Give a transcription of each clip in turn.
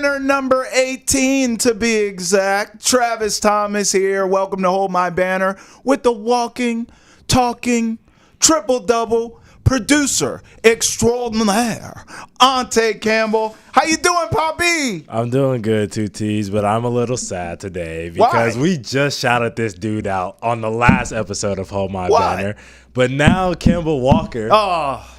Banner number 18 to be exact. Travis Thomas here. Welcome to Hold My Banner with the walking, talking, triple-double producer extraordinaire, Ante Campbell. How you doing, Poppy? I'm doing good, 2Ts, but I'm a little sad today because we just shouted this dude out on the last episode of Hold My Banner. But now Kemba Walker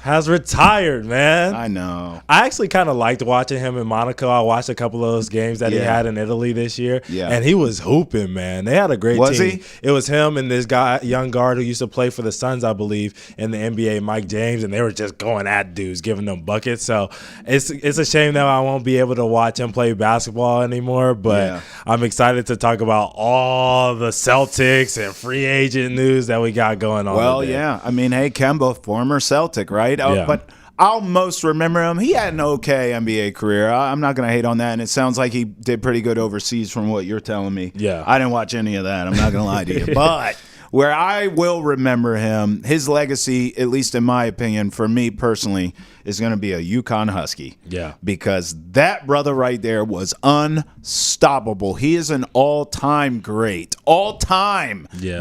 has retired, man. I know. I actually kind of liked watching him in Monaco. I watched a couple of those games that he had in Italy this year, and he was hooping, man. They had a great team. Was he? It was him and this guy, young guard who used to play for the Suns, I believe, in the NBA, Mike James, and they were just going at dudes, giving them buckets. So it's a shame that I won't be able to watch him play basketball anymore, but I'm excited to talk about all the Celtics and free agent news that we got going on. Well, today. I mean, hey, Kemba, former Celtic, right? Yeah. But I'll most remember him. He had an okay NBA career. I'm not going to hate on that, and it sounds like he did pretty good overseas from what you're telling me. Yeah. I didn't watch any of that. I'm not going to lie to you. But where I will remember him, his legacy, at least in my opinion, for me personally, is going to be a UConn Husky. Yeah. Because that brother right there was unstoppable. He is an all-time great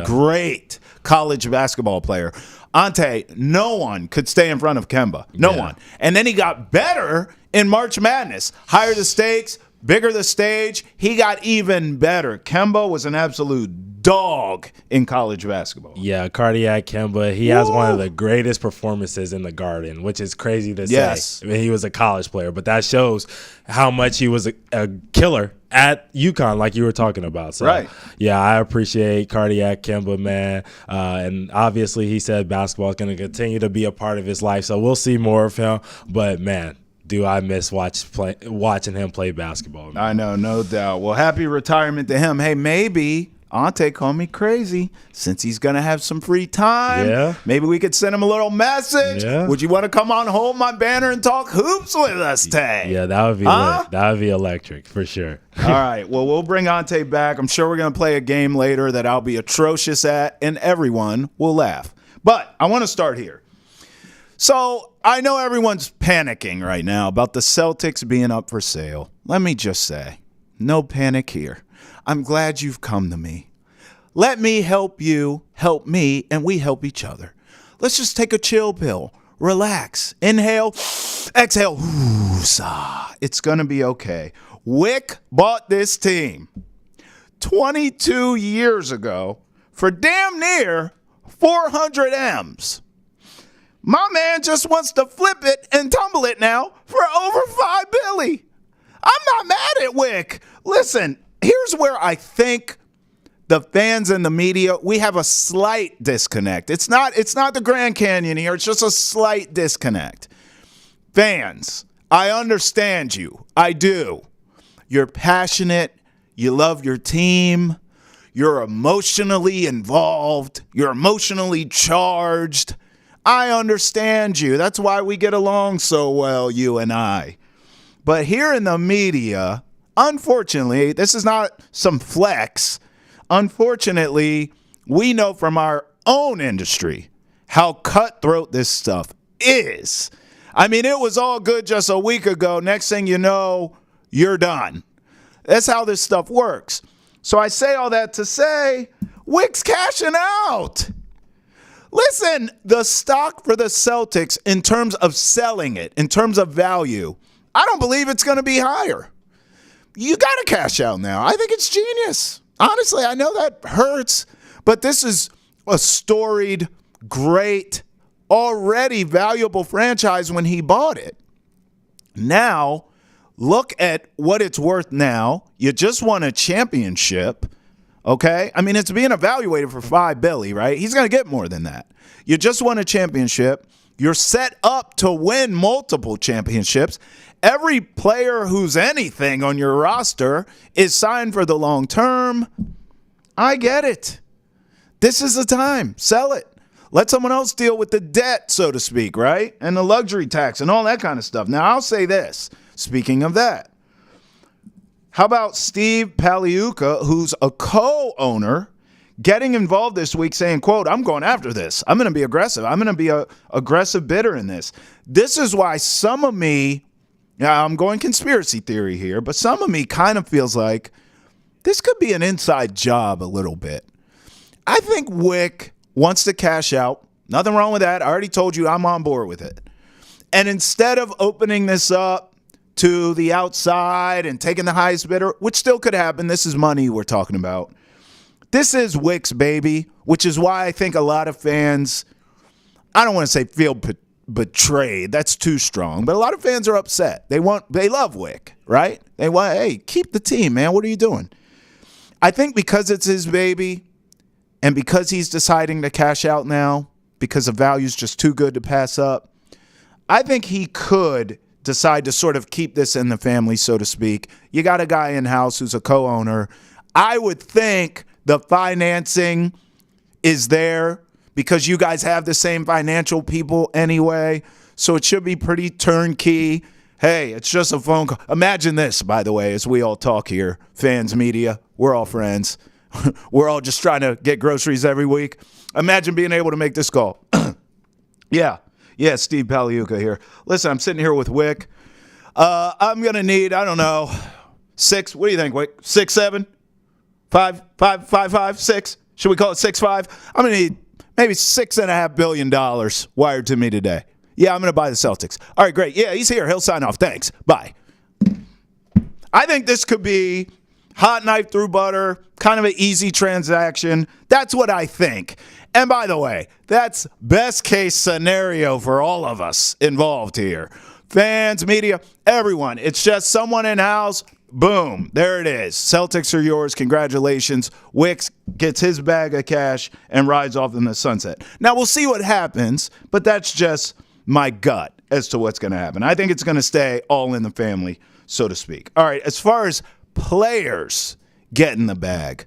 great college basketball player. Ante, no one could stay in front of Kemba. No one. And then he got better in March Madness. Higher the stakes, bigger the stage. He got even better. Kemba was an absolute dog in college basketball. Yeah, cardiac Kemba. He has one of the greatest performances in the Garden, which is crazy to say. I mean, he was a college player, but that shows how much he was a killer at UConn, like you were talking about. So, yeah, I appreciate cardiac Kemba, man. And obviously, he said basketball is going to continue to be a part of his life, so we'll see more of him. But, man, do I miss watching him play basketball, man. I know, no doubt. Well, happy retirement to him. Hey, maybe Ante called me crazy since he's going to have some free time. Yeah. Maybe we could send him a little message. Yeah. Would you want to come on Hold My Banner and talk hoops with us, Tay? Yeah, that would be lit. That would be electric for sure. All right. Well, we'll bring Ante back. I'm sure we're going to play a game later that I'll be atrocious at, and everyone will laugh. But I want to start here. So I know everyone's panicking right now about the Celtics being up for sale. Let me just say, no panic here. I'm glad you've come to me. Let me help you, help me, and we help each other. Let's just take a chill pill. Relax. Inhale. Exhale. Woosah. It's going to be okay. Wick bought this team 22 years ago for damn near 400 M's. My man just wants to flip it and tumble it now for over $5 billion. I'm not mad at Wick. Listen, here's where I think the fans and the media, we have a slight disconnect. It's not the Grand Canyon here. It's just a slight disconnect. Fans, I understand you. I do. You're passionate. You love your team. You're emotionally involved. You're emotionally charged. I understand you. That's why we get along so well, you and I. But here in the media, unfortunately, this is not some flex. Unfortunately, we know from our own industry how cutthroat this stuff is. I mean, it was all good just a week ago. Next thing you know, you're done. That's how this stuff works. So I say all that to say, Wick's cashing out. Listen, the stock for the Celtics in terms of selling it, in terms of value, I don't believe it's going to be higher. You got to cash out now. I think it's genius. Honestly, I know that hurts, but this is a storied, great, already valuable franchise when he bought it. Now, look at what it's worth now. You just won a championship, okay? I mean, it's being evaluated for $5 billion, right? He's going to get more than that. You just won a championship. You're set up to win multiple championships. Every player who's anything on your roster is signed for the long term. I get it. This is the time. Sell it. Let someone else deal with the debt, so to speak, right? And the luxury tax and all that kind of stuff. Now, I'll say this. Speaking of that, how about Steve Paliuca, who's a co-owner, getting involved this week saying, quote, I'm going after this. I'm going to be aggressive. I'm going to be a aggressive bidder in this. This is why some of me Now, I'm going conspiracy theory here, but some of me kind of feels like this could be an inside job a little bit. I think Wick wants to cash out. Nothing wrong with that. I already told you I'm on board with it. And instead of opening this up to the outside and taking the highest bidder, which still could happen, this is money we're talking about. This is Wick's baby, which is why I think a lot of fans, I don't want to say feel betrayed. That's too strong. But a lot of fans are upset. They love Wick, right? They want, hey, keep the team, man. What are you doing? I think because it's his baby and because he's deciding to cash out now because the value's just too good to pass up, I think he could decide to sort of keep this in the family, so to speak. You got a guy in-house who's a co-owner. I would think the financing is there because you guys have the same financial people anyway, so it should be pretty turnkey. Hey, it's just a phone call. Imagine this, by the way, as we all talk here, fans, media, we're all friends. We're all just trying to get groceries every week. Imagine being able to make this call. Yeah, Steve Paliuca here. Listen, I'm sitting here with Wick. I'm going to need, I don't know, 6. What do you think, Wick? 6, 7? 5, 6? Should we call it 6.5? I'm going to need maybe $6.5 billion wired to me today. Yeah, I'm going to buy the Celtics. All right, great. Yeah, he's here. He'll sign off. Thanks. Bye. I think this could be hot knife through butter, kind of an easy transaction. That's what I think. And by the way, that's best case scenario for all of us involved here. Fans, media, everyone. It's just someone in-house. Boom. There it is. Celtics are yours. Congratulations. Wicks gets his bag of cash and rides off in the sunset. Now, we'll see what happens, but that's just my gut as to what's going to happen. I think it's going to stay all in the family, so to speak. All right, as far as players getting the bag,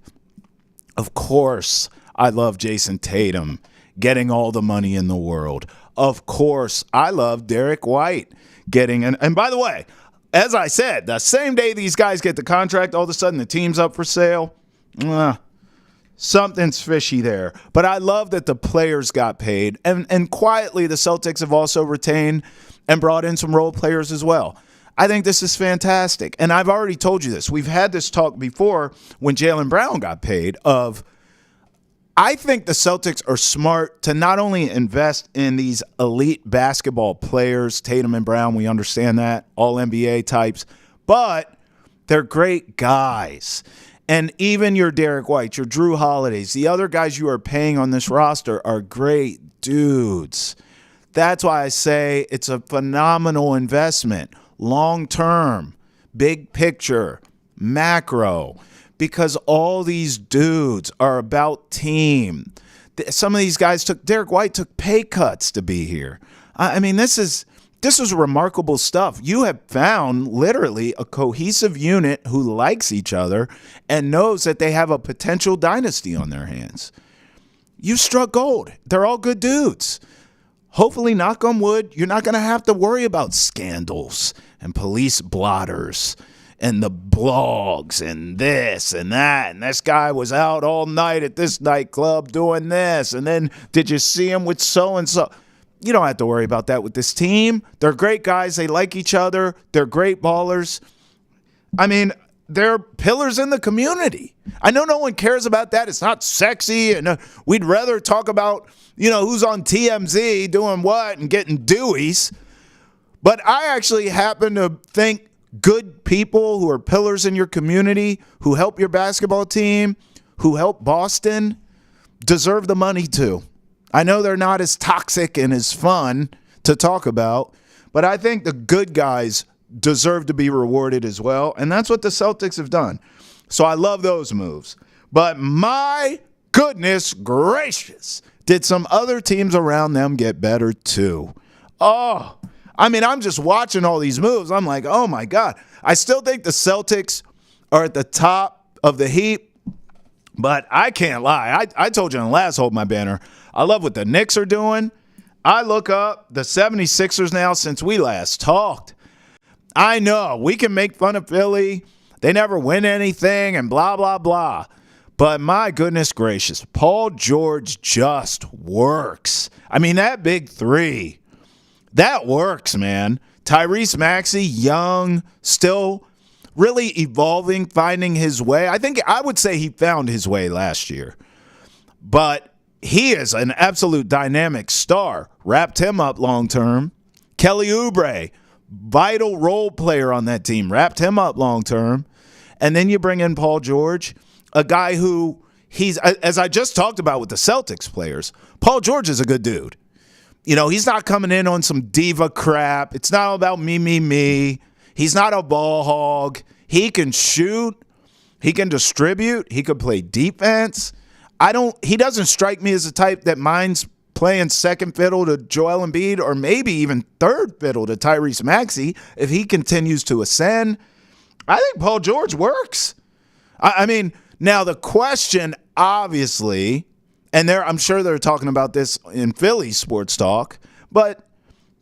of course, I love Jason Tatum getting all the money in the world. Of course, I love Derek White getting, and by the way, as I said, the same day these guys get the contract, all of a sudden the team's up for sale. Something's fishy there. But I love that the players got paid. And quietly, the Celtics have also retained and brought in some role players as well. I think this is fantastic. And I've already told you this. We've had this talk before when Jaylen Brown got paid of, I think the Celtics are smart to not only invest in these elite basketball players, Tatum and Brown, we understand that, all NBA types, but they're great guys. And even your Derek White, your Drew Holidays, the other guys you are paying on this roster are great dudes. That's why I say it's a phenomenal investment, long-term, big picture, macro, because all these dudes are about team. Some of these guys Derek White took pay cuts to be here. I mean, this is remarkable stuff. You have found literally a cohesive unit who likes each other and knows that they have a potential dynasty on their hands. You struck gold. They're all good dudes. Hopefully, knock on wood, you're not going to have to worry about scandals and police blotters and the blogs and this and that. And this guy was out all night at this nightclub doing this. And then did you see him with so-and-so? You don't have to worry about that with this team. They're great guys. They like each other. They're great ballers. I mean, they're pillars in the community. I know no one cares about that. It's not sexy. And we'd rather talk about, who's on TMZ doing what and getting deweys. But I actually happen to think good people who are pillars in your community, who help your basketball team, who help Boston, deserve the money too. I know they're not as toxic and as fun to talk about, but I think the good guys deserve to be rewarded as well, and that's what the Celtics have done. So I love those moves. But my goodness gracious, did some other teams around them get better too? Oh, I mean, I'm just watching all these moves. I'm like, oh, my God. I still think the Celtics are at the top of the heap, but I can't lie. I told you in the last Hold My Banner, I love what the Knicks are doing. I look up the 76ers now since we last talked. I know we can make fun of Philly. They never win anything and blah, blah, blah. But my goodness gracious, Paul George just works. I mean, that big three, that works, man. Tyrese Maxey, young, still really evolving, finding his way. I would say he found his way last year. But he is an absolute dynamic star. Wrapped him up long term. Kelly Oubre, vital role player on that team. Wrapped him up long term. And then you bring in Paul George, a guy who he's, as I just talked about with the Celtics players, Paul George is a good dude. You know, he's not coming in on some diva crap. It's not all about me. He's not a ball hog. He can shoot. He can distribute. He can play defense. He doesn't strike me as a type that minds playing second fiddle to Joel Embiid or maybe even third fiddle to Tyrese Maxey if he continues to ascend. I think Paul George works. I mean, now the question, obviously, and I'm sure they're talking about this in Philly sports talk, but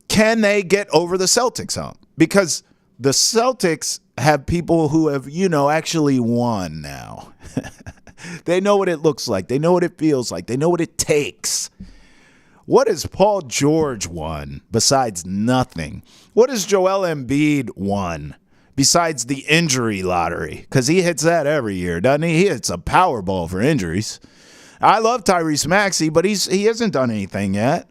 can they get over the Celtics hump? Because the Celtics have people who have, actually won now. They know what it looks like. They know what it feels like. They know what it takes. What has Paul George won besides nothing? What has Joel Embiid won besides the injury lottery? Because he hits that every year, doesn't he? He hits a Powerball for injuries. I love Tyrese Maxey, but he hasn't done anything yet.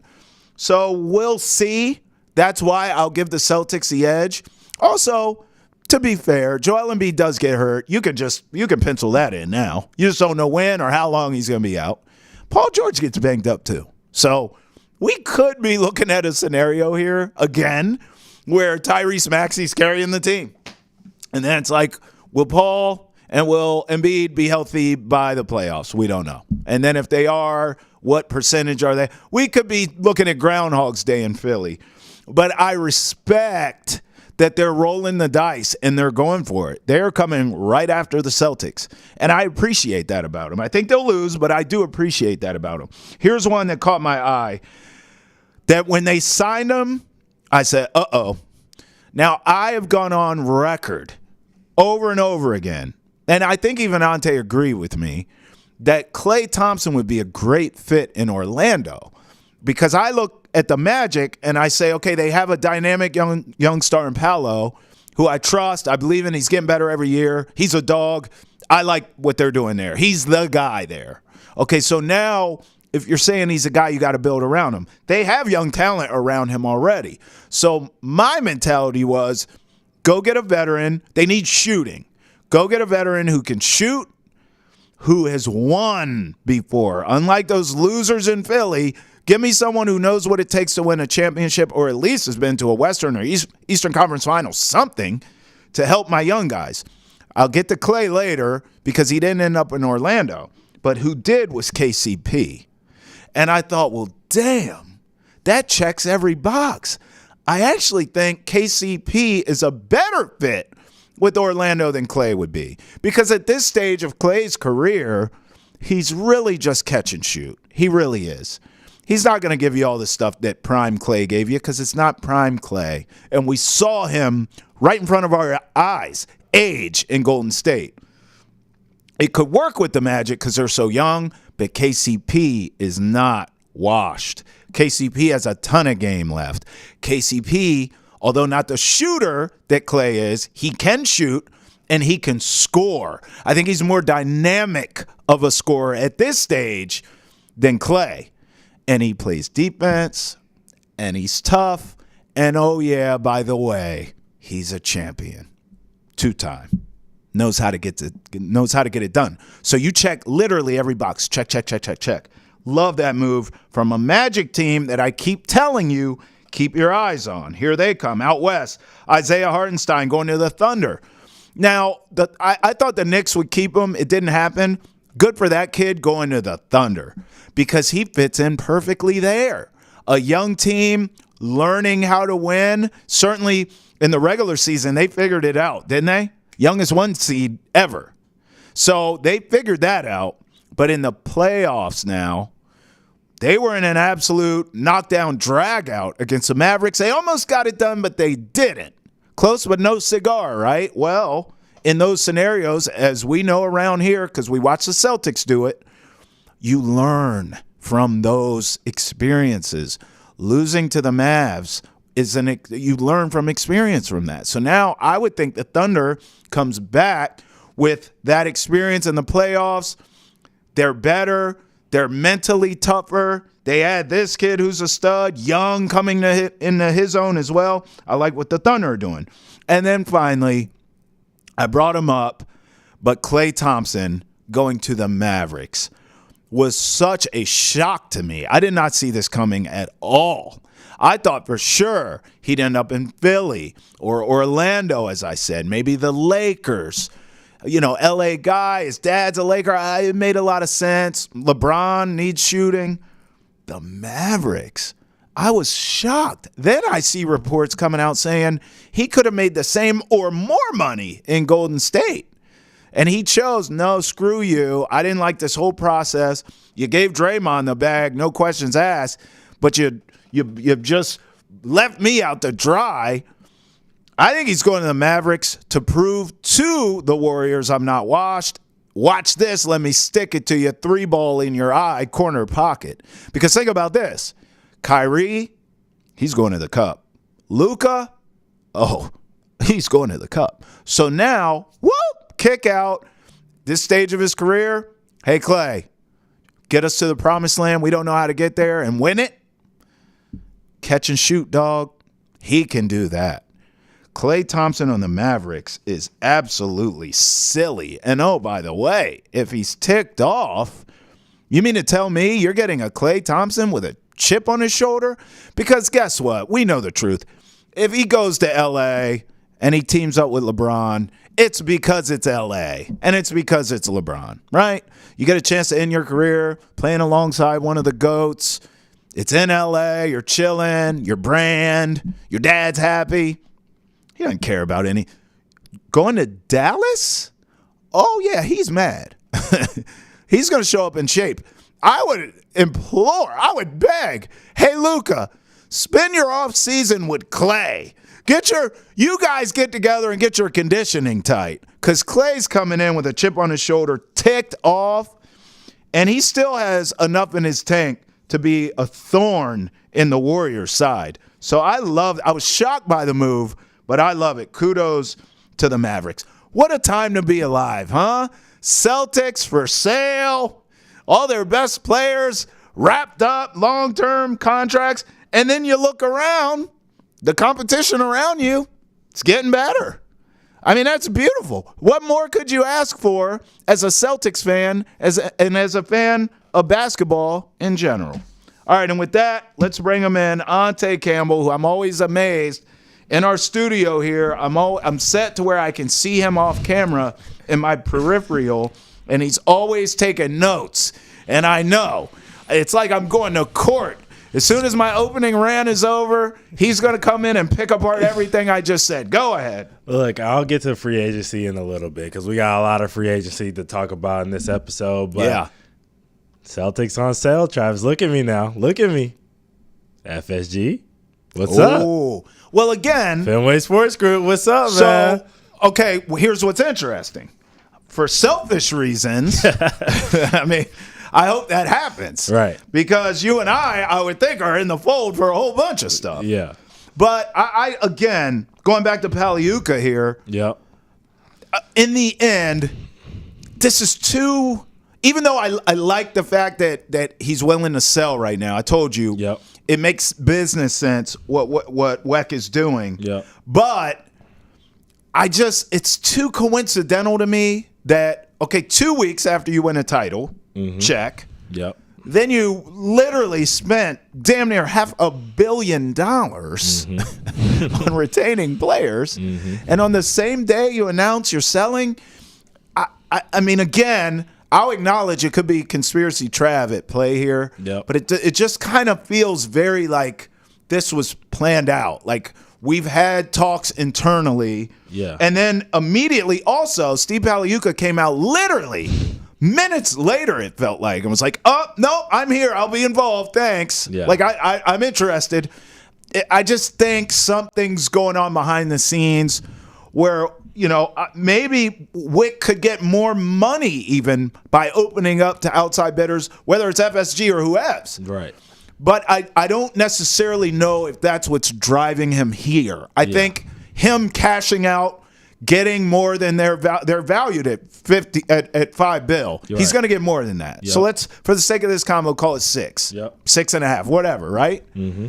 So we'll see. That's why I'll give the Celtics the edge. Also, to be fair, Joel Embiid does get hurt. You can pencil that in now. You just don't know when or how long he's going to be out. Paul George gets banged up too. So we could be looking at a scenario here again where Tyrese Maxey's carrying the team. And then it's like, will Paul and will Embiid be healthy by the playoffs? We don't know. And then if they are, what percentage are they? We could be looking at Groundhog's Day in Philly. But I respect that they're rolling the dice and they're going for it. They're coming right after the Celtics. And I appreciate that about them. I think they'll lose, but I do appreciate that about them. Here's one that caught my eye. That when they signed him, I said, uh-oh. Now, I have gone on record over and over again, and I think even Ante agreed with me, that Klay Thompson would be a great fit in Orlando. Because I look at the Magic and I say, okay, they have a dynamic young star in Paolo who I trust. I believe in. He's getting better every year. He's a dog. I like what they're doing there. He's the guy there. Okay, so now if you're saying he's a guy you got to build around him, they have young talent around him already. So my mentality was go get a veteran. They need shooting. Go get a veteran who can shoot, who has won before. Unlike those losers in Philly, give me someone who knows what it takes to win a championship or at least has been to a Western or Eastern Conference Final, something to help my young guys. I'll get to Klay later because he didn't end up in Orlando. But who did was KCP. And I thought, well, damn, that checks every box. I actually think KCP is a better fit with Orlando than Klay would be. Because at this stage of Klay's career, he's really just catch and shoot. He really is. He's not going to give you all the stuff that prime Klay gave you because it's not prime Klay. And we saw him right in front of our eyes age in Golden State. It could work with the Magic because they're so young, but KCP is not washed. KCP has a ton of game left. KCP, although not the shooter that Klay is, he can shoot and he can score. I think he's more dynamic of a scorer at this stage than Klay. And he plays defense, and he's tough, and oh yeah, by the way, he's a champion. 2-time. Knows how to get it done. So you check literally every box. Check. Love that move from a Magic team that I keep telling you, keep your eyes on. Here they come out west. Isaiah Hartenstein going to the Thunder. Now, I thought the Knicks would keep him. It didn't happen. Good for that kid going to the Thunder because he fits in perfectly there. A young team learning how to win. Certainly in the regular season, they figured it out, didn't they? Youngest 1 seed ever. So they figured that out. But in the playoffs now, they were in an absolute knockdown drag-out against the Mavericks. They almost got it done, but they didn't. Close but no cigar, right? Well, in those scenarios, as we know around here, because we watch the Celtics do it, you learn from those experiences. Losing to the Mavs you learn from experience from that. So now I would think the Thunder comes back with that experience in the playoffs. They're better. They're mentally tougher. They add this kid who's a stud, young, coming into his own as well. I like what the Thunder are doing. And then finally, I brought him up, but Klay Thompson going to the Mavericks was such a shock to me. I did not see this coming at all. I thought for sure he'd end up in Philly or Orlando, as I said, maybe the Lakers. LA guy, his dad's a Laker. It made a lot of sense. LeBron needs shooting. The Mavericks, I was shocked. Then I see reports coming out saying he could have made the same or more money in Golden State. And he chose, no, screw you. I didn't like this whole process. You gave Draymond the bag, no questions asked, but you just left me out to dry. I think he's going to the Mavericks to prove to the Warriors I'm not washed. Watch this. Let me stick it to you. 3-ball in your eye, corner pocket. Because think about this. Kyrie, he's going to the Cup. Luka, he's going to the Cup. So now, kick out this stage of his career. Hey, Klay, get us to the promised land. We don't know how to get there and win it. Catch and shoot, dog. He can do that. Klay Thompson on the Mavericks is absolutely silly. And by the way, if he's ticked off, you mean to tell me you're getting a Klay Thompson with a chip on his shoulder? Because guess what? We know the truth. If he goes to L.A. and he teams up with LeBron, it's because it's L.A. and it's because it's LeBron, right? You get a chance to end your career playing alongside one of the GOATs. It's in L.A. You're chilling. Your brand. Your dad's happy. He doesn't care about any. Going to Dallas? Oh, yeah, he's mad. He's going to show up in shape. I would beg, hey, Luka, spend your off season with Klay. You guys get together and get your conditioning tight, because Klay's coming in with a chip on his shoulder, ticked off, and he still has enough in his tank to be a thorn in the Warriors' side. So I was shocked by the move, but I love it. Kudos to the Mavericks. What a time to be alive, huh? Celtics for sale. All their best players wrapped up, long-term contracts. And then you look around, the competition around you, it's getting better. I mean, that's beautiful. What more could you ask for as a Celtics fan and as a fan of basketball in general? All right, and with that, let's bring him in. Ante Campbell, who I'm always amazed. In our studio here, I'm set to where I can see him off camera in my peripheral, and he's always taking notes. And I know. It's like I'm going to court. As soon as my opening rant is over, he's going to come in and pick apart everything I just said. Go ahead. Look, I'll get to free agency in a little bit because we got a lot of free agency to talk about in this episode. But yeah. Celtics on sale, Travis. Look at me now. Look at me. FSG. What's up? Well, again, Fenway Sports Group, what's up, man? Okay, well, here's what's interesting. For selfish reasons, I mean, I hope that happens. Right. Because you and I would think, are in the fold for a whole bunch of stuff. Yeah. But I again, going back to Paliuka here. Yep. In the end, this is too, even though I like the fact that he's willing to sell right now. I told you. Yep. It makes business sense what Weck is doing. Yeah. But it's too coincidental to me that, 2 weeks after you win a title, check. Yep. Then you literally spent damn near $500 million on retaining players. And on the same day you announce you're selling, I mean, again, I'll acknowledge it could be conspiracy Trav at play here, but it just kind of feels very like this was planned out. Like we've had talks internally, and then immediately also Steve Paliuka came out literally minutes later. It felt like and was like, "Oh no, I'm here. I'll be involved. Thanks." Yeah. Like I'm interested. I just think something's going on behind the scenes where. Maybe Wick could get more money even by opening up to outside bidders, whether it's FSG or whoever's. Right. But I don't necessarily know if that's what's driving him here. I think him cashing out, getting more than they're valued at 50 at $5 billion. He's going to get more than that. So let's, for the sake of this combo, call it 6, 6.5, whatever, right? Mm-hmm.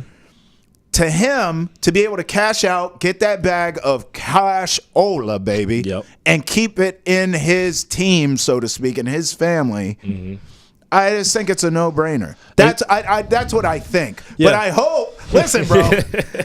To him, to be able to cash out, get that bag of cash-ola, baby, and keep it in his team, so to speak, in his family, I just think it's a no-brainer. That's what I think. But I hope, listen, bro,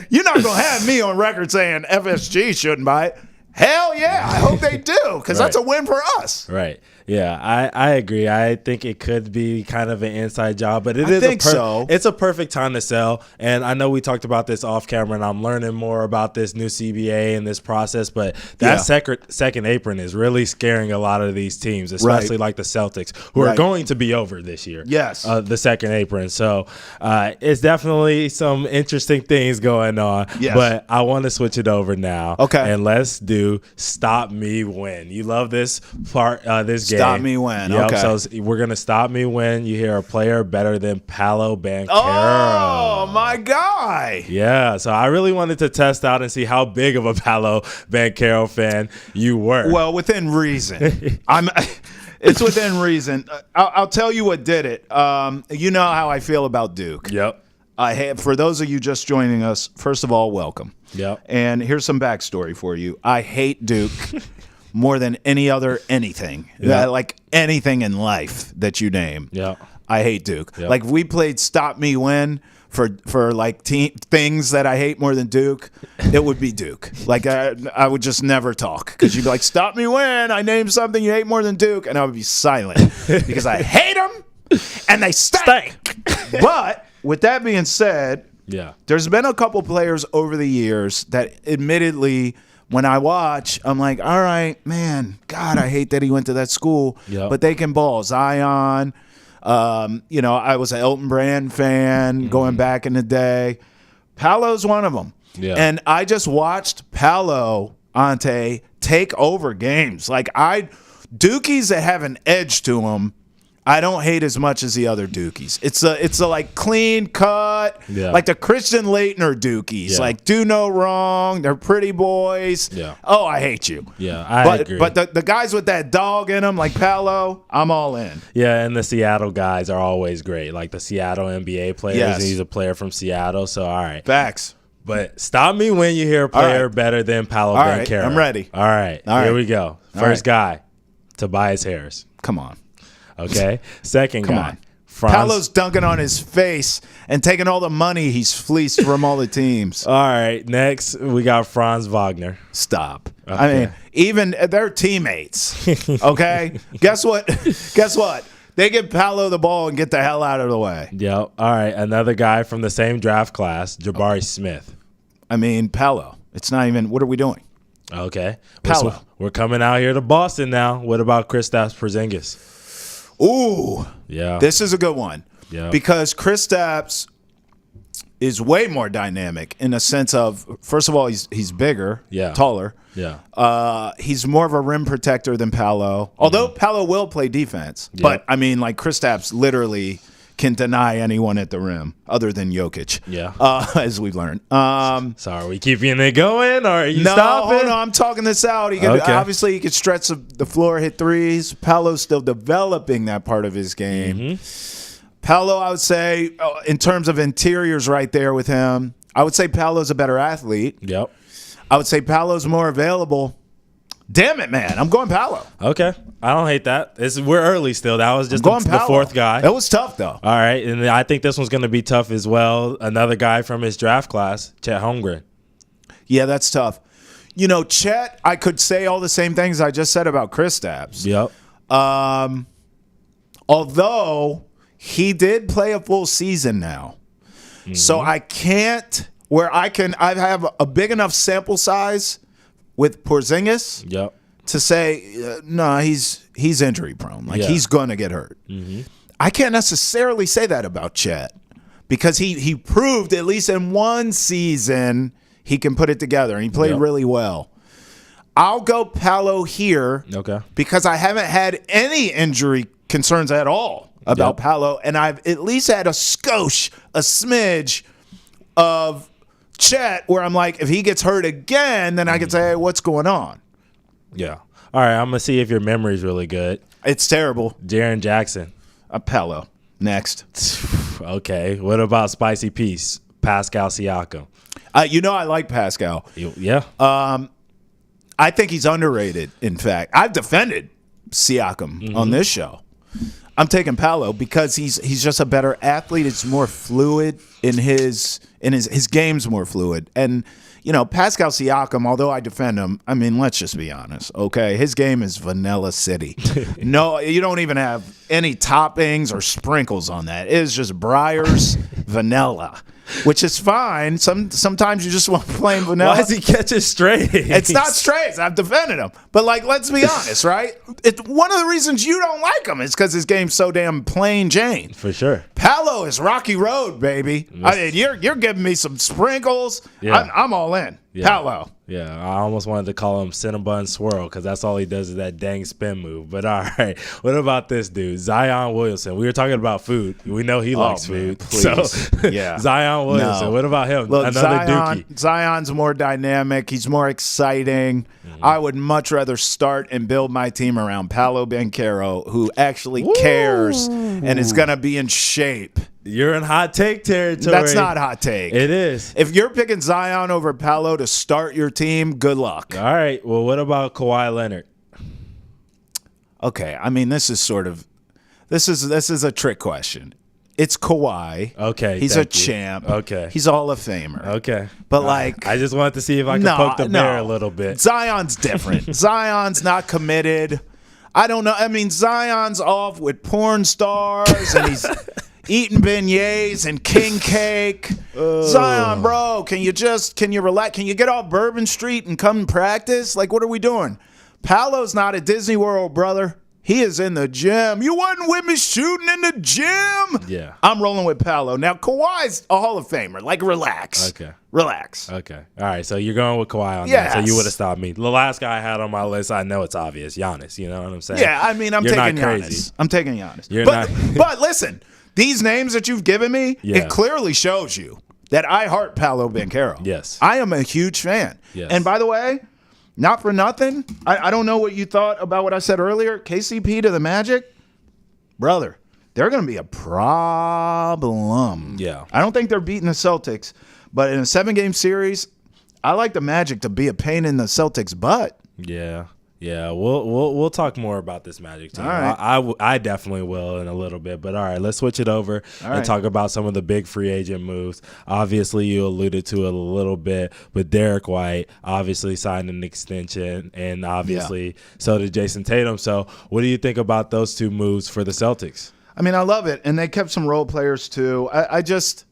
you're not going to have me on record saying FSG shouldn't buy it. Hell yeah, I hope they do, because that's a win for us. Right. Yeah, I agree. I think it could be kind of an inside job, but it's a perfect time to sell. And I know we talked about this off camera, and I'm learning more about this new CBA and this process, but that second apron is really scaring a lot of these teams, especially like the Celtics, who are going to be over this year. Yes. The second apron. So it's definitely some interesting things going on, but I want to switch it over now. Okay. And let's do Stop Me When. You love this part, this game. Stop me when. Yep, okay. So we're going to stop me when you hear a player better than Paolo Banchero. Oh, my guy. Yeah. So I really wanted to test out and see how big of a Paolo Banchero fan you were. Well, within reason. It's within reason. I'll tell you what did it. You know how I feel about Duke. Yep. For those of you just joining us, first of all, welcome. Yep. And here's some backstory for you. I hate Duke more than any other anything. Like anything in life that you name. Yeah. I hate Duke. Like if we played Stop Me When for like things that I hate more than Duke, it would be Duke. Like I would just never talk because you'd be like, stop me when I name something you hate more than Duke, and I would be silent because I hate them and they stink. But with that being said, there's been a couple players over the years that admittedly, when I watch, I'm like, all right, man, God, I hate that he went to that school, but they can ball. Zion, I was an Elton Brand fan going back in the day. Paolo's one of them. Yeah. And I just watched Paolo, Ante, take over games. Like Dookies that have an edge to them, I don't hate as much as the other Dookies. It's a like clean cut, like the Christian Laettner Dookies. Like do no wrong. They're pretty boys. Yeah. Oh, I hate you. Yeah, I agree. But the guys with that dog in them, like Paolo, I'm all in. Yeah, and the Seattle guys are always great. Like the Seattle NBA players. Yes. He's a player from Seattle, so all right. Facts. But stop me when you hear a player better than Paolo Banchero. I'm ready. All right. Here we go. First guy, Tobias Harris. Come on. Okay. Second guy. Paolo's dunking on his face and taking all the money he's fleeced from all the teams. All right. Next, we got Franz Wagner. Stop. Okay. I mean, even they're teammates. Okay. Guess what? They give Paolo the ball and get the hell out of the way. Yep. All right. Another guy from the same draft class, Jabari Smith. I mean, Paolo. It's not even. What are we doing? Okay. Paolo. We're coming out here to Boston now. What about Kristaps Porzingis? Ooh, yeah. This is a good one. Yeah. Because Kristaps is way more dynamic in the sense of, first of all, he's bigger, taller. Yeah. He's more of a rim protector than Paolo. Although Paolo will play defense, but I mean, like Kristaps literally can deny anyone at the rim other than Jokic. Yeah. As we've learned. So are we keeping it going or are you stopping? No, I'm talking this out. Obviously, he could stretch the floor, hit threes. Paolo's still developing that part of his game. Mm-hmm. Paolo, I would say, in terms of interiors right there with him, I would say Paolo's a better athlete. Yep. I would say Paolo's more available. Damn it, man. I'm going Paolo. Okay. I don't hate that. We're early still. That was just the fourth guy. It was tough, though. All right. And I think this one's going to be tough as well. Another guy from his draft class, Chet Holmgren. Yeah, that's tough. You know, Chet, I could say all the same things I just said about Kristaps. Yep. Although he did play a full season now. Mm-hmm. So I can't I have a big enough sample size with Porzingis to say, no, he's injury prone. Like, he's going to get hurt. Mm-hmm. I can't necessarily say that about Chet because he proved, at least in one season, he can put it together. And he played really well. I'll go Paolo here because I haven't had any injury concerns at all about Paolo, and I've at least had a smidge of Chet where I'm like, if he gets hurt again, then I can say, hey, what's going on? Yeah. All right, I'm going to see if your memory's really good. It's terrible. Jaren Jackson. Paolo. Next. Okay. What about Spicy Peace? Pascal Siakam. I like Pascal. Yeah. I think he's underrated, in fact. I've defended Siakam on this show. I'm taking Paolo because he's just a better athlete. It's more fluid his game's more fluid. And Pascal Siakam, although I defend him, I mean, let's just be honest, okay? His game is vanilla city. No, you don't even have any toppings or sprinkles on that. It is just Breyer's vanilla, which is fine. Sometimes you just want plain vanilla. Why does he catch it straight? It's not straight. I've defended him. But, let's be honest, right? One of the reasons you don't like him is because his game's so damn plain Jane. For sure. Paolo is Rocky Road, baby. I mean, you're giving me some sprinkles. Yeah. I'm all in. Yeah. Paolo. Yeah, I almost wanted to call him Cinnabon Swirl because that's all he does is that dang spin move. But all right, what about this dude, Zion Williamson? We were talking about food. We know he likes food. Please. So, yeah. Zion Williamson. No. What about him? Look, another Dookie. Zion's more dynamic. He's more exciting. I would much rather start and build my team around Paolo Banchero, who actually cares and is going to be in shape. You're in hot take territory. That's not hot take. It is. If you're picking Zion over Paolo to start your team, good luck. All right. Well, what about Kawhi Leonard? Okay. I mean, this is a trick question. It's Kawhi. Okay. He's a champ. Okay. He's a Hall of Famer. Okay. But I just wanted to see if I could poke the bear a little bit. Zion's different. Zion's not committed. I don't know. I mean, Zion's off with porn stars and he's eating beignets and king cake. Zion, bro, can you relax? Can you get off Bourbon Street and come practice? What are we doing? Paolo's not at Disney World, brother. He is in the gym. You wasn't with me shooting in the gym. Yeah. I'm rolling with Paolo. Now, Kawhi's a Hall of Famer. Relax. Okay. Relax. Okay. All right. So you're going with Kawhi on yes. that. So you would have stopped me. The last guy I had on my list, I know it's obvious. Giannis. You know what I'm saying? Yeah. I mean, I'm you're taking not Giannis. Crazy. I'm taking Giannis. But listen, these names that you've given me, it clearly shows you that I heart Paolo Banchero. Yes. I am a huge fan. Yes. And by the way, not for nothing, I don't know what you thought about what I said earlier. KCP to the Magic, brother, they're going to be a problem. Yeah. I don't think they're beating the Celtics, but in a 7-game series, I like the Magic to be a pain in the Celtics' butt. Yeah. Yeah, we'll talk more about this Magic team. All right. I definitely will in a little bit. But all right, let's switch it over and talk about some of the big free agent moves. Obviously, you alluded to it a little bit, but Derek White obviously signed an extension, and obviously so did Jason Tatum. So what do you think about those two moves for the Celtics? I mean, I love it, and they kept some role players too. I just,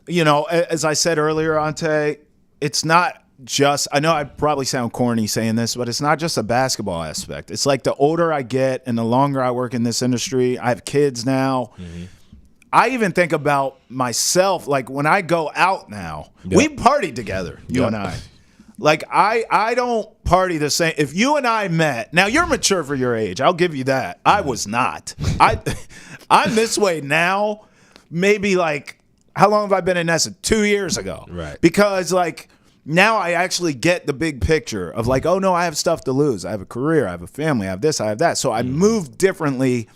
as I said earlier, Ante, it's not just, I know I probably sound corny saying this, but it's not just a basketball aspect. It's like the older I get and the longer I work in this industry, I have kids now. Mm-hmm. I even think about myself, when I go out now, we party together, you and I. I don't party the same. If you and I met, now you're mature for your age. I'll give you that. I was not. I'm this way now. Maybe how long have I been in Nessa? 2 years ago. Right. Because now I actually get the big picture of oh no, I have stuff to lose. I have a career. I have a family. I have this. I have that. So I move differently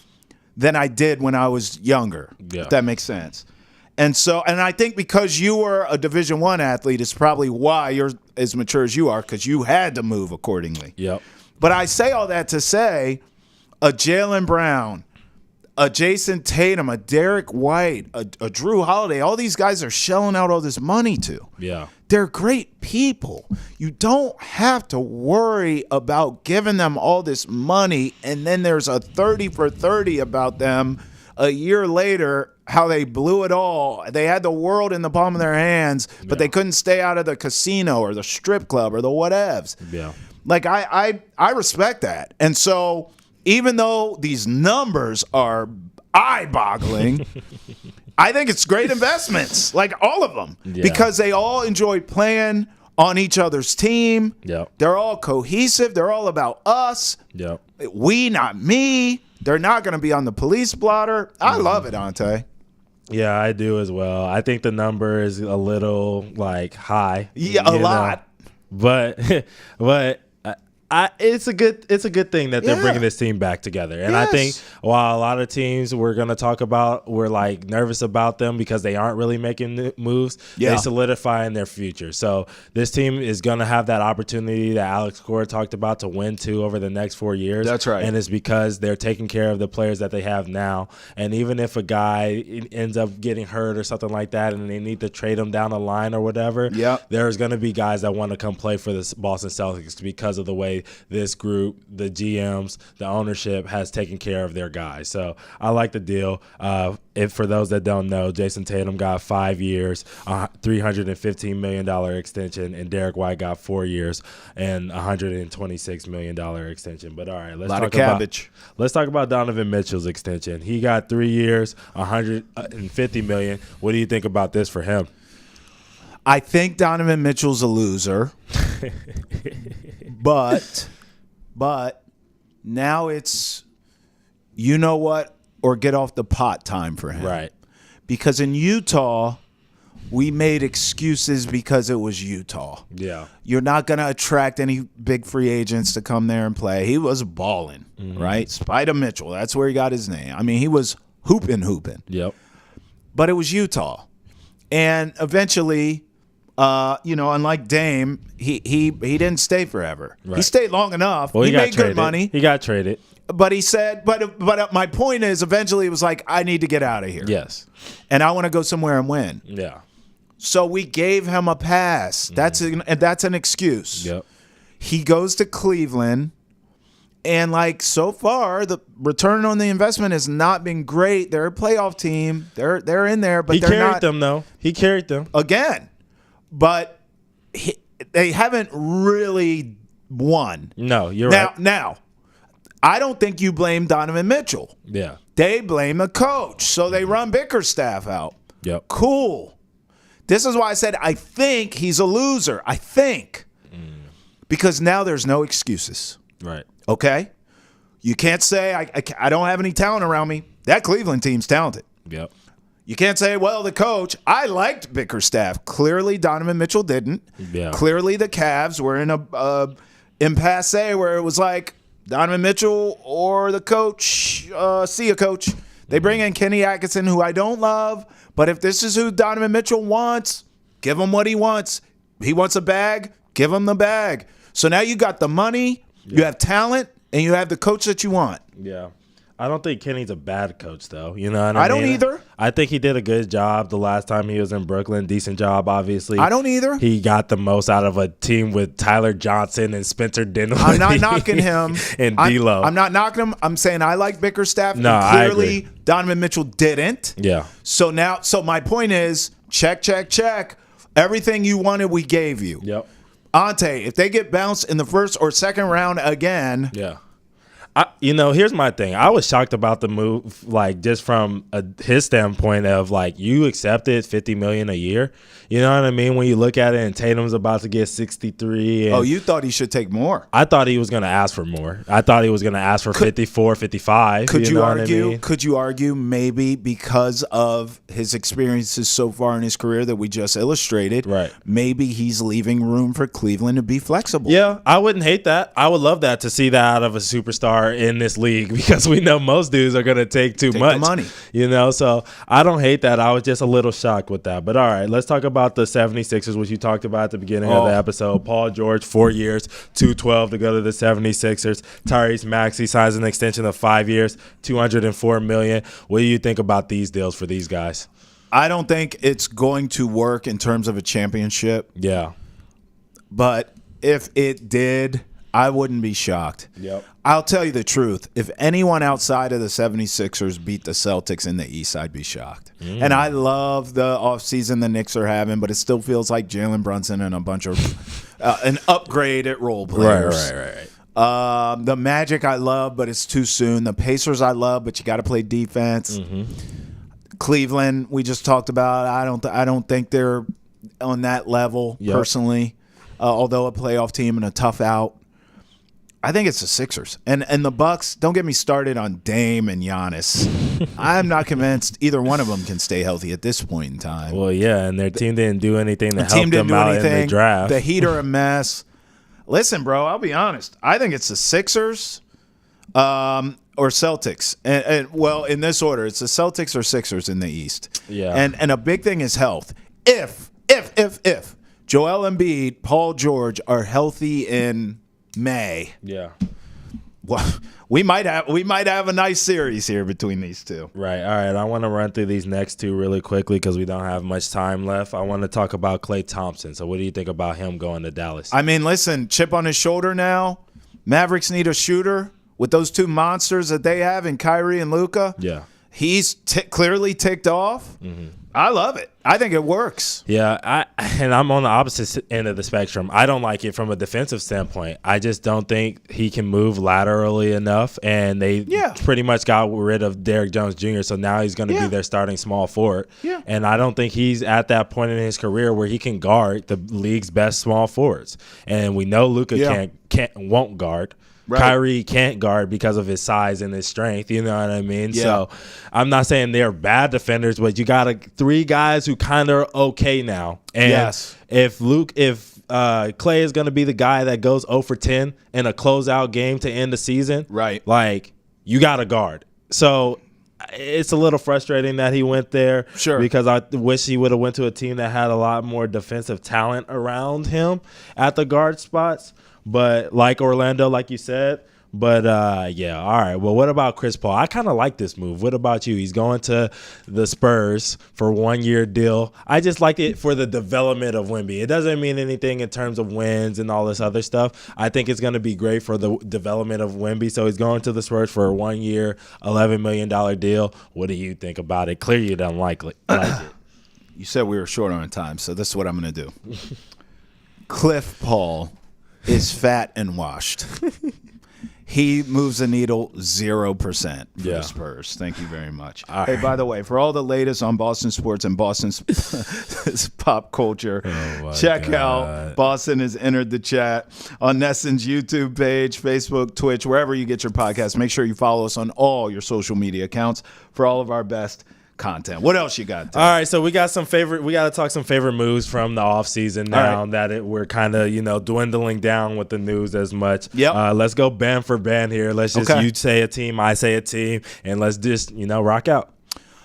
than I did when I was younger. Yeah. If that makes sense. And I think because you were a Division I athlete, it's probably why you're as mature as you are, because you had to move accordingly. Yep. But I say all that to say a Jaylen Brown, a Jason Tatum, a Derek White, a Drew Holiday, all these guys are shelling out all this money to. Yeah. They're great people. You don't have to worry about giving them all this money and then there's a 30 for 30 about them a year later, how they blew it all. They had the world in the palm of their hands, but they couldn't stay out of the casino or the strip club or the whatevs. Yeah. I respect that. And so even though these numbers are eye-boggling, I think it's great investments, all of them, because they all enjoy playing on each other's team. Yep. They're all cohesive. They're all about us. Yep. We, not me. They're not going to be on the police blotter. I love it, Ante. Yeah, I do as well. I think the number is a little like high. Yeah, a lot. But it's a good thing that they're bringing this team back together. And I think while a lot of teams we're going to talk about, we're like nervous about them because they aren't really making moves. They solidify in their future. So this team is going to have that opportunity that Alex Cora talked about to win 2 over the next 4 years. That's right. And it's because they're taking care of the players that they have now. And even if a guy ends up getting hurt or something like that and they need to trade him down the line or whatever, there's going to be guys that want to come play for the Boston Celtics because of the way this group, the GMs, the ownership has taken care of their guys. So I like the deal. If for those that don't know, Jason Tatum got 5 years, $315 million extension, and Derek White got 4 years and $126 million extension. But all right, let's talk about Donovan Mitchell's extension. He got 3 years, $150 million. What do you think about this for him? I think Donovan Mitchell's a loser. But now it's, you know what, or get off the pot time for him. Right. Because in Utah, we made excuses because it was Utah. Yeah. You're not going to attract any big free agents to come there and play. He was balling, right? Spider Mitchell, that's where he got his name. I mean, he was hooping. Yep. But it was Utah. And eventually, unlike Dame, he didn't stay forever. Right. He stayed long enough. Well, he made good money. He got traded. But he said, but my point is, eventually it was like, I need to get out of here. Yes. And I want to go somewhere and win. Yeah. So we gave him a pass. That's an excuse. Yep. He goes to Cleveland, and like so far, the return on the investment has not been great. They're a playoff team. They're in there, but he carried them though. He carried them again. But they haven't really won. No, you're right. Now, I don't think you blame Donovan Mitchell. Yeah. They blame the coach. So they run Bickerstaff out. Yep. Cool. This is why I said I think he's a loser. I think. Because now there's no excuses. Right. Okay? You can't say I don't have any talent around me. That Cleveland team's talented. Yep. You can't say, well, the coach, I liked Bickerstaff. Clearly, Donovan Mitchell didn't. Yeah. Clearly, the Cavs were in a impasse where it was like Donovan Mitchell or the coach, see a coach. They bring in Kenny Atkinson, who I don't love, but if this is who Donovan Mitchell wants, give him what he wants. He wants a bag, give him the bag. So now you got the money, you have talent, and you have the coach that you want. Yeah. I don't think Kenny's a bad coach, though. You know what I mean? I don't either. I think he did a good job the last time he was in Brooklyn. Decent job, obviously. I don't either. He got the most out of a team with Tyler Johnson and Spencer Dinwiddie. I'm not knocking him. And D'Lo. I'm not knocking him. I'm saying I like Bickerstaff. No, and clearly, I agree. Donovan Mitchell didn't. Yeah. So my point is, check. Everything you wanted, we gave you. Yep. Ante, if they get bounced in the first or second round again. Yeah. Here's my thing. I was shocked about the move, like just from his standpoint of like you accepted $50 million a year. You know what I mean? When you look at it, and Tatum's about to get 63. And you thought he should take more? I thought he was going to ask for more. I thought he was going to ask for 54, 55. Could you argue? I mean? Could you argue maybe because of his experiences so far in his career that we just illustrated? Right. Maybe he's leaving room for Cleveland to be flexible. Yeah, I wouldn't hate that. I would love that to see that out of a superstar in this league because we know most dudes are going to take too much the money. So I don't hate that. I was just a little shocked with that. But all right, let's talk about the 76ers, which you talked about at the beginning of the episode. Paul George, 4 years, $212 to go to the 76ers. Tyrese Maxey signs an extension of 5 years, $204 million. What do you think about these deals for these guys? I don't think it's going to work in terms of a championship. Yeah. But if it did, I wouldn't be shocked. Yep. I'll tell you the truth. If anyone outside of the 76ers beat the Celtics in the East, I'd be shocked. And I love the offseason the Knicks are having, but it still feels like Jalen Brunson and a bunch of an upgrade at role players. Right. The Magic I love, but it's too soon. The Pacers I love, but you got to play defense. Cleveland, we just talked about. I don't think they're on that level personally. although a playoff team and a tough out. I think it's the Sixers. And the Bucks, don't get me started on Dame and Giannis. I'm not convinced either one of them can stay healthy at this point in time. Well, yeah, and their team didn't do anything to help them out in the draft. The Heat are a mess. Listen, bro, I'll be honest. I think it's the Sixers or Celtics. And well, in this order, it's the Celtics or Sixers in the East. Yeah. And a big thing is health. If Joel Embiid, Paul George are healthy in May. Yeah. Well, we might have a nice series here between these two. Right. All right. I want to run through these next two really quickly because we don't have much time left. I want to talk about Klay Thompson. So what do you think about him going to Dallas? I mean, listen, chip on his shoulder now. Mavericks need a shooter with those two monsters that they have in Kyrie and Luka. Yeah. He's clearly ticked off. Mm-hmm. I love it. I think it works. Yeah, I'm on the opposite end of the spectrum. I don't like it from a defensive standpoint. I just don't think he can move laterally enough, and they pretty much got rid of Derrick Jones Jr., so now he's going to be their starting small forward. Yeah. And I don't think he's at that point in his career where he can guard the league's best small forwards. And we know Luka won't guard. Right. Kyrie can't guard because of his size and his strength. You know what I mean? Yeah. So I'm not saying they're bad defenders, but you got three guys who kind of are okay now. And if Klay is going to be the guy that goes 0 for 10 in a closeout game to end the season, right? Like, you got to guard. So it's a little frustrating that he went there. Sure. Because I wish he would have went to a team that had a lot more defensive talent around him at the guard spots. But like Orlando, like you said. But, yeah, all right. Well, what about Chris Paul? I kind of like this move. What about you? He's going to the Spurs for a 1-year deal. I just like it for the development of Wemby. It doesn't mean anything in terms of wins and all this other stuff. I think it's going to be great for the development of Wemby. So he's going to the Spurs for a 1-year, $11 million deal. What do you think about it? Clearly you don't like it. You said we were short on time, so this is what I'm going to do. Cliff Paul is fat and washed. He moves the needle 0% for the Spurs. Thank you very much. Hey, by the way, for all the latest on Boston sports and Boston's pop culture, check out Boston has entered the chat on Nesson's YouTube page, Facebook, Twitch, wherever you get your podcast. Make sure you follow us on all your social media accounts for all of our best content. What else you got, Tim? All right, so we got to talk some favorite moves from the offseason now that we're kind of, dwindling down with the news as much. Yep. Let's go band for band here. Let's just you say a team, I say a team, and let's just, rock out.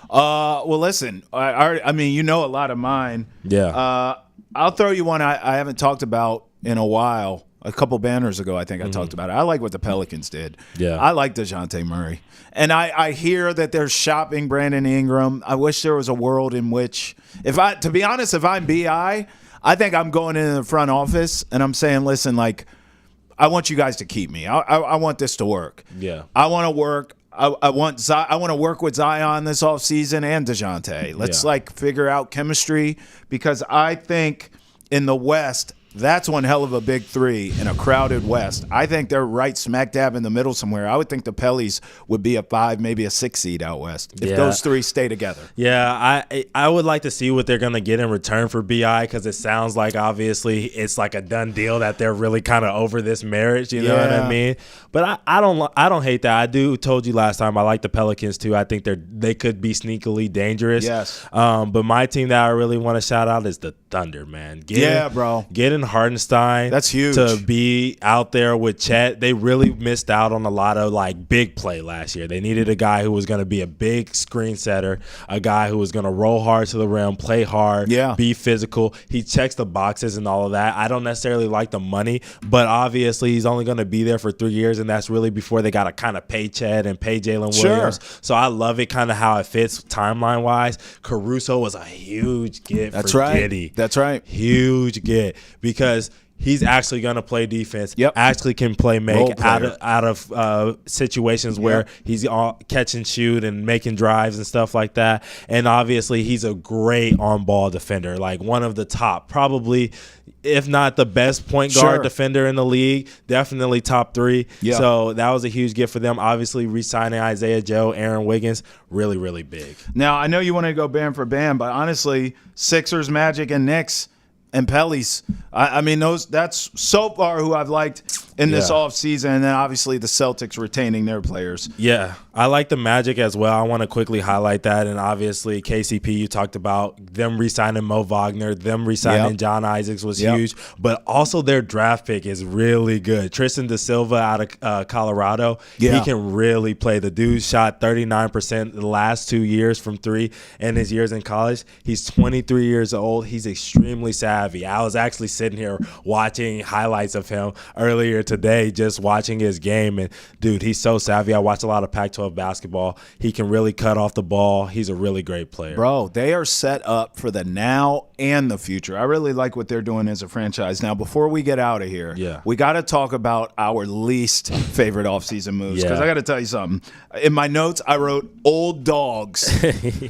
Well, listen, I mean, a lot of mine. Yeah. I'll throw you one I haven't talked about in a while. A couple banners ago, I think I talked about it. I like what the Pelicans did. Yeah. I like DeJounte Murray. And I hear that they're shopping Brandon Ingram. I wish there was a world in which, to be honest, if I'm BI, I think I'm going into the front office and I'm saying, listen, I want you guys to keep me. I want this to work. Yeah. I want to work. I want to work with Zion this offseason and DeJounte. Let's figure out chemistry, because I think in the West, that's one hell of a big three in a crowded West. I think they're right smack dab in the middle somewhere. I would think the Pellies would be a 5, maybe a 6 seed out West if those three stay together. Yeah, I would like to see what they're going to get in return for BI, because it sounds like obviously it's like a done deal that they're really kind of over this marriage. You know what I mean? But I don't hate that. Told you last time I like the Pelicans too. I think they could be sneakily dangerous. Yes. But my team that I really want to shout out is the Thunder, man. Getting Hardenstein, that's huge, to be out there with Chet. They really missed out on a lot of big play last year. They needed a guy who was going to be a big screen setter, a guy who was going to roll hard to the rim, play hard, be physical. He checks the boxes and all of that. I don't necessarily like the money, but obviously he's only going to be there for 3 years, and that's really before they got to kind of pay Chet and pay Jalen Williams. So I love it kind of how it fits timeline wise. Caruso was a huge get for Giddey. That's right. Huge get, because he's actually going to play defense, actually can play make out of situations where he's catch and shoot and making drives and stuff like that. And obviously he's a great on-ball defender, like one of the top, probably, if not the best point guard defender in the league, definitely top 3. Yeah. So that was a huge gift for them. Obviously re-signing Isaiah Joe, Aaron Wiggins, really, really big. Now, I know you want to go band for band, but honestly, Sixers, Magic, and Knicks, And Pelly's, I mean, that's so far who I've liked in this offseason. And then obviously the Celtics retaining their players. Yeah, I like the Magic as well. I want to quickly highlight that. And obviously KCP, you talked about them re-signing Mo Wagner, them re-signing John Isaacs was huge. But also their draft pick is really good. Tristan Da Silva out of Colorado, he can really play. The dude shot 39% the last 2 years from three in his years in college. He's 23 years old. He's extremely savvy. I was actually sitting here watching highlights of him earlier today, just watching his game. And, dude, he's so savvy. I watch a lot of Pac-12 basketball. He can really cut off the ball. He's a really great player. Bro, they are set up for the now and the future. I really like what they're doing as a franchise. Now, before we get out of here, we got to talk about our least favorite offseason moves because I got to tell you something. In my notes, I wrote old dogs.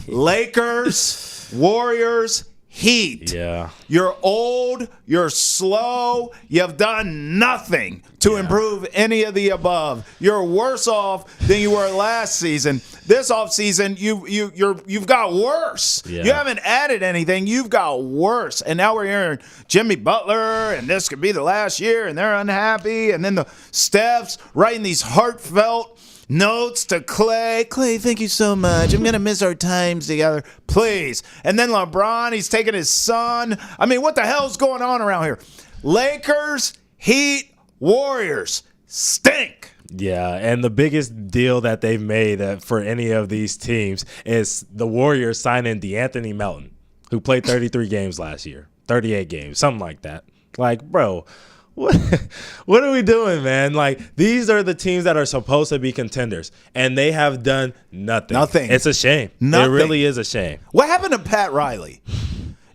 Lakers, Warriors, Heat. Yeah. You're old, you're slow, you've done nothing to improve any of the above. You're worse off than you were last season. This offseason, you've got worse. Yeah. You haven't added anything, you've got worse. And now we're hearing Jimmy Butler, and this could be the last year, and they're unhappy. And then the Stephs writing these heartfelt notes to Clay. Clay, thank you so much. I'm going to miss our times together. Please. And then LeBron, he's taking his son. I mean, what the hell's going on around here? Lakers, Heat, Warriors stink. Yeah, and the biggest deal that they've made for any of these teams is the Warriors signing DeAnthony Melton, who played 33 games last year, 38 games, something like that. Like, bro, what are we doing, man? Like, these are the teams that are supposed to be contenders, and they have done nothing. Nothing. It's a shame. Nothing. It really is a shame. What happened to Pat Riley?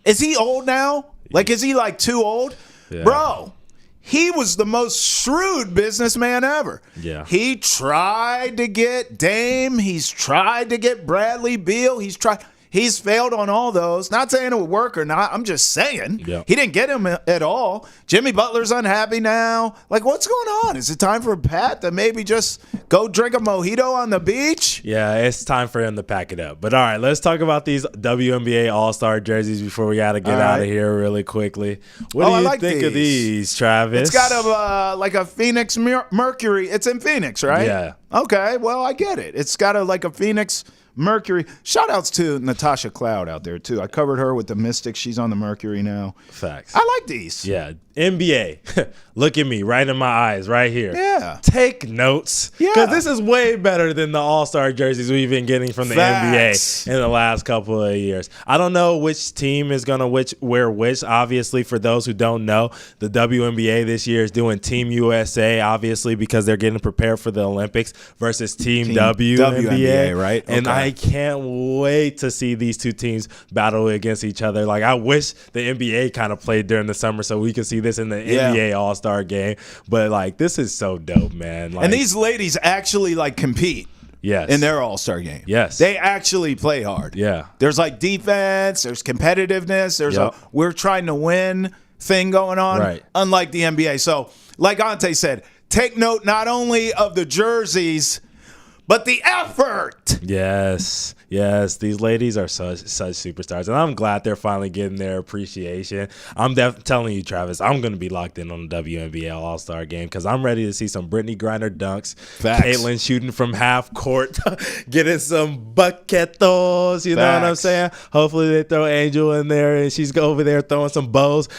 Is he old now? Like, is he like too old? Yeah. Bro, he was the most shrewd businessman ever. Yeah. He tried to get Dame. He's tried to get Bradley Beal. He's failed on all those. Not saying it would work or not. I'm just saying. Yeah. He didn't get him at all. Jimmy Butler's unhappy now. Like, what's going on? Is it time for Pat to maybe just go drink a mojito on the beach? Yeah, it's time for him to pack it up. But all right, let's talk about these WNBA All-Star jerseys before we got to get out of here really quickly. What do you think of these, Travis? It's got like a Phoenix Mercury. It's in Phoenix, right? Yeah. Okay, well, I get it. It's got like a Phoenix Mercury. Shout outs to Natasha Cloud out there, too. I covered her with the Mystics. She's on the Mercury now. Facts. I like these. Yeah. NBA. Look at me right in my eyes right here. Yeah. Take notes. Yeah. Because this is way better than the All-Star jerseys we've been getting from the NBA in the last couple of years. I don't know which team is going to wear which. Obviously, for those who don't know, the WNBA this year is doing Team USA, obviously, because they're getting prepared for the Olympics versus Team WNBA. Right? And okay. I can't wait to see these two teams battle against each other. Like, I wish the NBA kind of played during the summer so we could see this in the NBA All-Star game. But, like, this is so dope, man. Like, and these ladies actually, like, compete. Yes. In their All-Star game. Yes. They actually play hard. Yeah. There's, like, defense. There's competitiveness. There's a we're trying to win thing going on. Right. Unlike the NBA. So, like Ante said, take note not only of the jerseys, but the effort. Yes. Yes, these ladies are such superstars, and I'm glad they're finally getting their appreciation. I'm telling you, Travis, I'm going to be locked in on the WNBA All-Star game because I'm ready to see some Brittany Griner dunks, Facts. Caitlin shooting from half court, getting some bucketos, you know what I'm saying? Hopefully they throw Angel in there, and she's over there throwing some bows,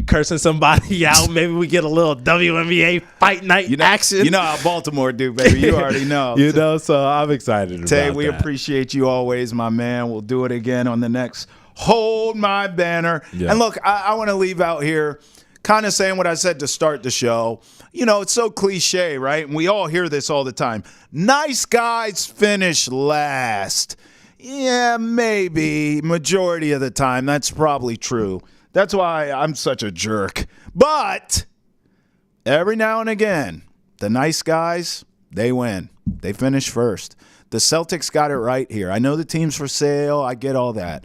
cursing somebody out. Maybe we get a little WNBA fight night action. You know how Baltimore do, baby. You already know. You know, so I'm excited about Tay, we that. appreciate you always, my man. We'll do it again on the next Hold My Banner. Yeah. And look, I want to leave out here kind of saying what I said to start the show. You know, it's so cliche, right? And we all hear this all the time. Nice guys finish last. Yeah, maybe. Majority of the time, that's probably true. That's why I'm such a jerk. But every now and again, the nice guys, they win. They finish first. The Celtics got it right here. I know the team's for sale. I get all that.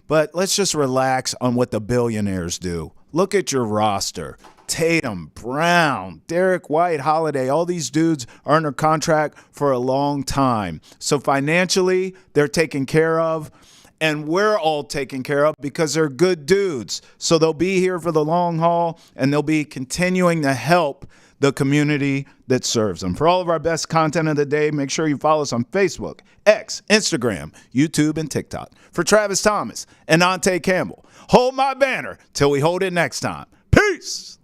But let's just relax on what the billionaires do. Look at your roster. Tatum, Brown, Derek White, Holiday, all these dudes are under contract for a long time. So financially, they're taken care of. and we're all taken care of because they're good dudes. So they'll be here for the long haul, and they'll be continuing to help the community that serves them. For all of our best content of the day, make sure you follow us on Facebook, X, Instagram, YouTube, and TikTok. For Travis Thomas and Ante Campbell, hold my banner till we hold it next time. Peace.